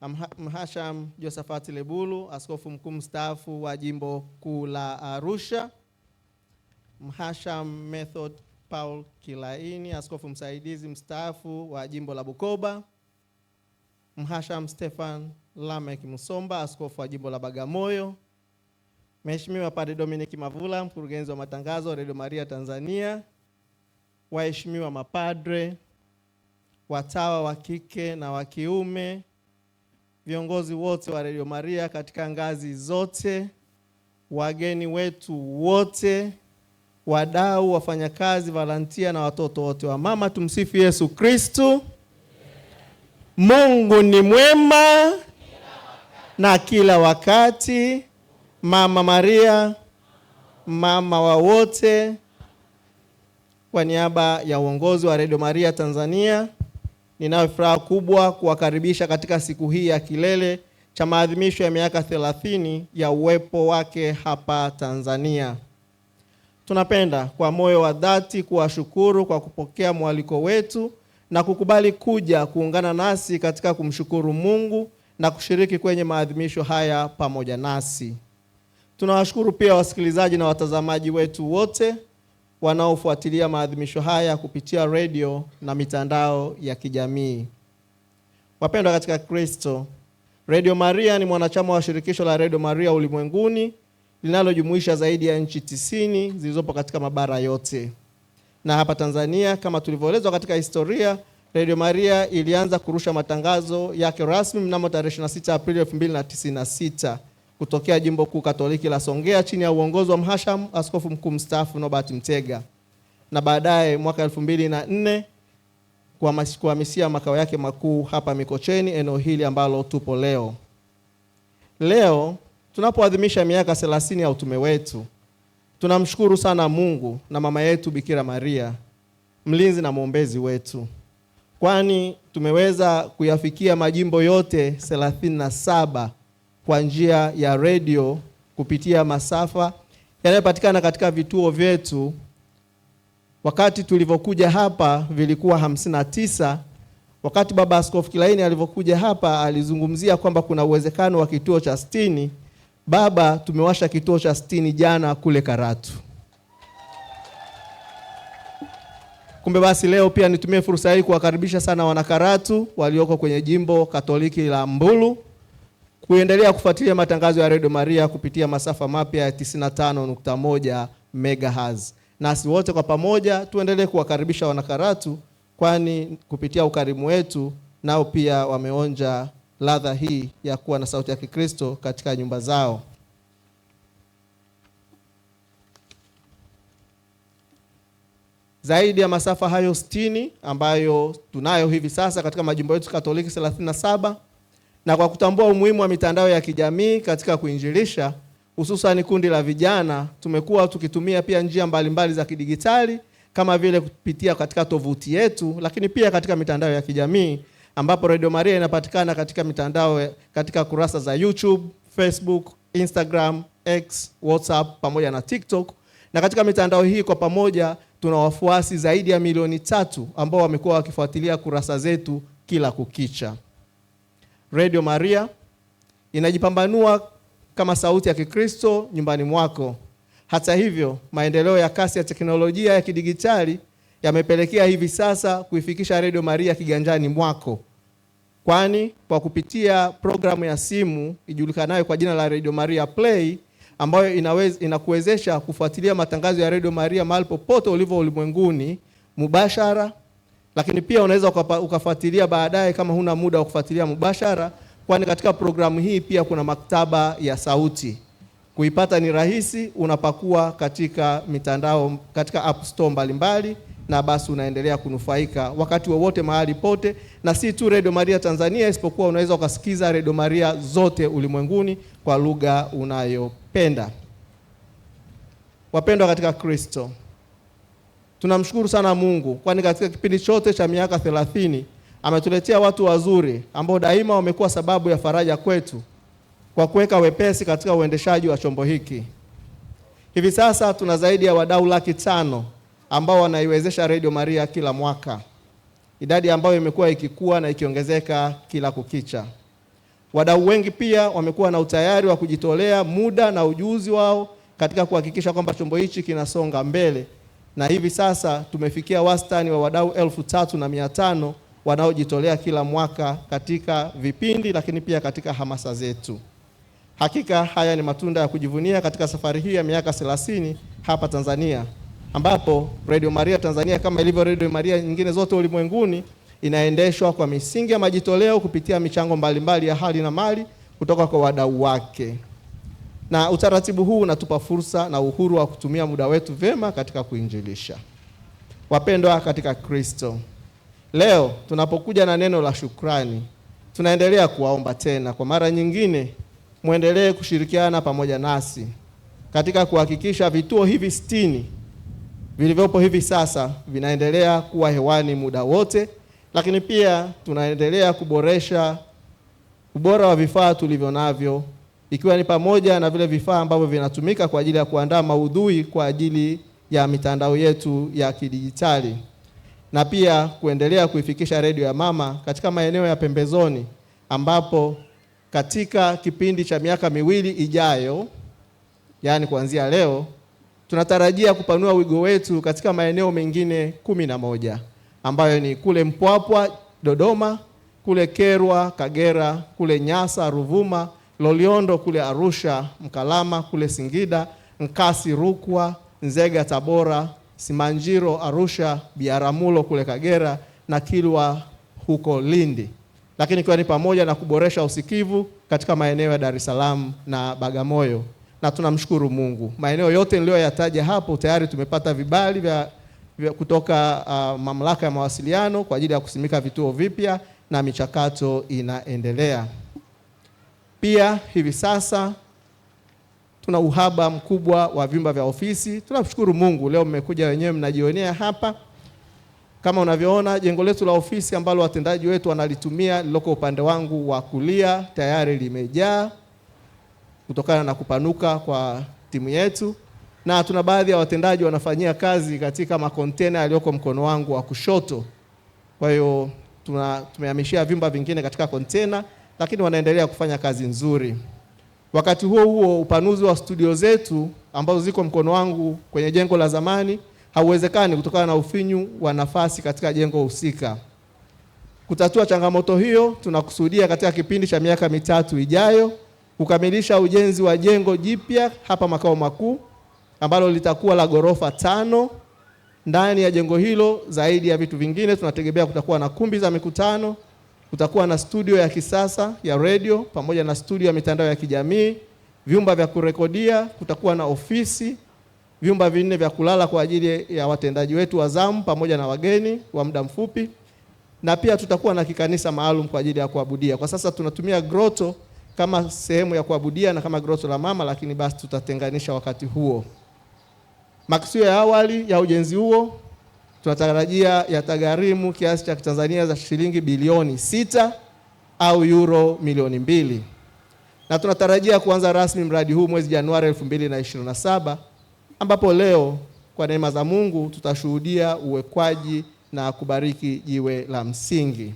Mhasham Josephat Lebulu, askofu mkuu mstaafu wa Jimbo Kuu la Arusha. Mhasham Method Paul Kilaini, askofu msaidizi mstaafu wa Jimbo la Bukoba. Mhasham Stefan Lamek Musomba, askofu wa Jimbo la Bagamoyo. Mheshimiwa Padre Dominic Mavula, mkurugenzi wa matangazo Radio Maria Tanzania. Waheshimiwa mapadre, watawa wa kike na wa kiume, viongozi wote wa Radio Maria katika ngazi zote, wageni wetu wote, wadau, wafanyakazi, volunteer na watoto wote wa mama, tumsifu Yesu Kristo. Mungu ni mwema na kila wakati. Mama Maria, mama wa wote, kwa niaba ya uongozi wa Radio Maria Tanzania, ninayo furaha kubwa kuwakaribisha katika siku hii ya kilele cha maadhimisho ya miaka 30 ya uwepo wake hapa Tanzania. Tunapenda kwa moyo wa dhati kuwashukuru kwa kupokea mwaliko wetu na kukubali kuja kuungana nasi katika kumshukuru Mungu na kushiriki kwenye maadhimisho haya pamoja nasi. Tunawashukuru pia wasikilizaji na watazamaji wetu wote wanaofuatilia maadhimisho haya kupitia radio na mitandao ya kijamii. Wapendwa katika Kristo, Radio Maria ni mwanachama wa shirikisho la Radio Maria ulimwenguni linalojumuisha zaidi ya nchi 90 zilizopo katika mabara yote. Na hapa Tanzania, kama tulivyoelezwa katika historia, Radio Maria ilianza kurusha matangazo yake rasmi mnamo tarehe 26 Aprili 2096 kutokea Jimbo Kuu Katoliki la Songea chini ya uongozi wa Mhasham Askofu Mkuu mstaafu Norbert Mtega. Na baadaye mwaka 2004 kuhamisia makao yake makuu hapa Mikocheni, eneo hili ambalo tupo leo. Leo tunapoadhimisha miaka 30 ya utume wetu, tunamshukuru sana Mungu na mama yetu Bikira Maria, mlinzi na mwombezi wetu, kwani tumeweza kuyafikia majimbo yote 37 kwa njia ya radio kupitia masafa yanayopatikana katika vituo vyetu. Wakati tulivyokuja hapa vilikuwa 59. Wakati Baba Askofu Kilaini alivyokuja hapa alizungumzia kwamba kuna uwezekano wa kituo cha 60. Baba, tumewasha kituo cha 60 jana kule Karatu. Kumbe basi leo pia nitumie fursa hii kuwakaribisha sana wanakaratu walioko kwenye Jimbo Katoliki la Mbulu kuendelea kufuatilia matangazo ya Radio Maria kupitia masafa mapya ya 95.1 MHz. Nasi wote kwa pamoja tuendelee kuwakaribisha wanakaratu, kwani kupitia ukarimu wetu nao pia wameonja ladha hii ya kuwa na sauti ya Kikristo katika nyumba zao. Zaidi ya masafa hayo 60 ambayo tunayo hivi sasa katika majimbo yetu Katoliki 37, na kwa kutambua umuhimu wa mitandao ya kijamii katika kuinjilisha, hususan kundi la vijana, tumekuwa tukitumia pia njia mbalimbali za kidigitali kama vile kupitia katika tovuti yetu, lakini pia katika mitandao ya kijamii ambapo Radio Maria inapatikana katika mitandao, katika kurasa za YouTube, Facebook, Instagram, X, WhatsApp pamoja na TikTok. Na katika mitandao hii kwa pamoja tuna wafuasi zaidi ya milioni 3 ambao wamekuwa wakifuatilia kurasa zetu kila kukicha. Radio Maria inajipambanua kama sauti ya Kikristo nyumbani mwako. Hata hivyo, maendeleo ya kasi ya teknolojia ya kidigitali yamepelekea hivi sasa kuifikisha Radio Maria kiganjani mwako. Kwani kwa kupitia programu ya simu ijulikanayo kwa jina la Radio Maria Play, ambayo inakuwezesha kufuatilia matangazo ya Radio Maria mahali popote ulivyo ulimwenguni mubashara, lakini pia unaweza ukafuatilia baadaye kama huna muda wa kufuatilia mubashara, kwani katika programu hii pia kuna maktaba ya sauti. Kuipata ni rahisi, unapakua katika mitandao, katika App Store mbalimbali, na basi unaendelea kunufaika wakati wowote mahali pote. Na si tu Radio Maria Tanzania, isipokuwa unaweza ukasikiza Radio Maria zote ulimwenguni kwa lugha unayopenda. Wapendwa katika Kristo, tunamshukuru sana Mungu, kwani katika kipindi chote cha miaka 30 ametuletea watu wazuri ambao daima wamekuwa sababu ya faraja kwetu kwa kuweka wepesi katika uendeshaji wa chombo hiki. Hivi sasa tuna zaidi ya wadau 500,000 ambao wanaiwezesha Radio Maria kila mwaka, idadi ambayo imekuwa ikikua na ikiongezeka kila kukicha. Wadau wengi pia wamekuwa na utayari wa kujitolea muda na ujuzi wao katika kuhakikisha kwamba chombo hichi kinasonga mbele, na hivi sasa tumefikia wastani wa wadau 3,500 wanaojitolea kila mwaka katika vipindi, lakini pia katika hamasa zetu. Hakika haya ni matunda ya kujivunia katika safari hii ya miaka 30 hapa Tanzania, ambapo Radio Maria Tanzania kama ilivyo Radio Maria nyingine zote ulimwenguni inaendeshwa kwa misingi ya majitoleo kupitia michango mbalimbali ya hali na mali kutoka kwa wadau wake. Na utaratibu huu unatupa fursa na uhuru wa kutumia muda wetu vyema katika kuinjilisha. Wapendwa katika Kristo, leo tunapokuja na neno la shukrani, tunaendelea kuwaomba tena kwa mara nyingine muendelee kushirikiana pamoja nasi katika kuhakikisha vituo hivi 60 vilivyopo hivi sasa vinaendelea kuwa hewani muda wote, lakini pia tunaendelea kuboresha ubora wa vifaa tulivyo navyo, ikiwa ni pamoja na vile vifaa ambavyo vinatumika kwa ajili ya kuandaa maudhui kwa ajili ya mitandao yetu ya kidijitali, na pia kuendelea kuifikisha redio ya mama katika maeneo ya pembezoni, ambapo katika kipindi cha miaka 2 ijayo, yani kuanzia leo, tunatarajia kupanua wigo wetu katika maeneo mengine 11 ambayo ni kule Mpwapwa Dodoma, kule Kerwa Kagera, kule Nyasa Ruvuma, Loliondo kule Arusha, Mkalama kule Singida, Nkasi Rukwa, Nzega Tabora, Simanjiro Arusha, Biaramulo kule Kagera na Kilwa huko Lindi. Lakini kwa ni pamoja na kuboresha usikivu katika maeneo ya Dar es Salaam na Bagamoyo. Na tunamshukuru Mungu, maeneo yote niliyoyataja hapo tayari tumepata vibali vya kutoka mamlaka ya mawasiliano kwa ajili ya kusimika vituo vipya na michakato inaendelea. Pia hivi sasa tuna uhaba mkubwa wa vyumba vya ofisi. Tunamshukuru Mungu, leo mmekuja wenyewe mnajionea hapa. Kama unavyoona jengo letu la ofisi ambalo watendaji wetu wanalitumia liloko upande wangu wa kulia tayari limejaa kutokana na kupanuka kwa timu yetu, na tuna baadhi ya watendaji wanafanyia kazi katika makontena yaliyoko mkono wangu wa kushoto. Kwa hiyo tumehamishia vyumba vingine katika kontena, lakini wanaendelea kufanya kazi nzuri. Wakati huo huo, upanuzi wa studio zetu ambazo ziko mkono wangu kwenye jengo la zamani hauwezekani kutokana na ufinyu wa nafasi katika jengo husika. Kutatua changamoto hiyo, tunakusudia katika kipindi cha miaka 3 ijayo kukamilisha ujenzi wa jengo jipya hapa makao makuu ambalo litakuwa la ghorofa 5. Ndani ya jengo hilo, zaidi ya vitu vingine, tunategemea kutakuwa na kumbi za mikutano, kutakuwa na studio ya kisasa ya radio pamoja na studio ya mitandao ya kijamii, vyumba vya kurekodia, kutakuwa na ofisi, vyumba 4 vya kulala kwa ajili ya watendaji wetu wa zamu pamoja na wageni wa muda mfupi, na pia tutakuwa na kikanisa maalum kwa ajili ya kuabudia. Kwa sasa tunatumia groto kama sehemu ya kuabudia na kama groto la mama, lakini basi tutatenganisha wakati huo. Makisio ya awali ya ujenzi huo tunatarajia yatagharimu kiasi cha Tanzania za shilingi bilioni 6 au euro milioni 2. Na tunatarajia kuanza rasmi mradi huu mwezi Januari 2027, ambapo leo kwa neema za Mungu tutashuhudia uwekwaji na kubariki jiwe la msingi.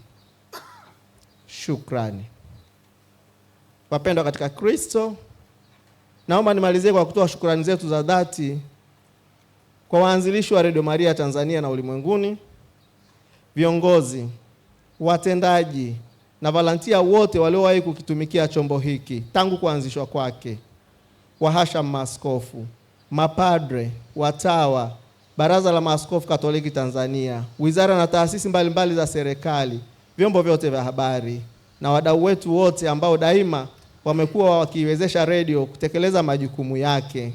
Shukrani. Wapendwa katika Kristo, naomba nimalizie kwa kutoa shukrani zetu za dhati kwa waanzilishi wa Radio Maria Tanzania na ulimwenguni, viongozi, watendaji na volunteer wote waliowahi kukitumikia chombo hiki tangu kuanzishwa kwake. Wahashamu maaskofu, mapadre, watawa, Baraza la Maaskofu Katoliki Tanzania, wizara na taasisi mbalimbali za serikali, vyombo vyote vya habari na wadau wetu wote ambao daima wamekuwa wakiwezesha redio kutekeleza majukumu yake.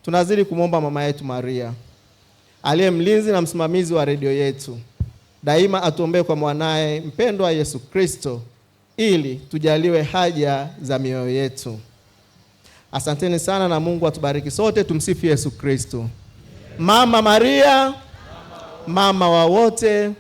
Tunazidi kumwomba mama yetu Maria, aliye mlinzi na msimamizi wa redio yetu, daima atuombee kwa mwanae mpendwa Yesu Kristo ili tujaliwe haja za mioyo yetu. Asanteni sana na Mungu atubariki sote. Tumsifu Yesu Kristo. Mama Maria, mama wa wote,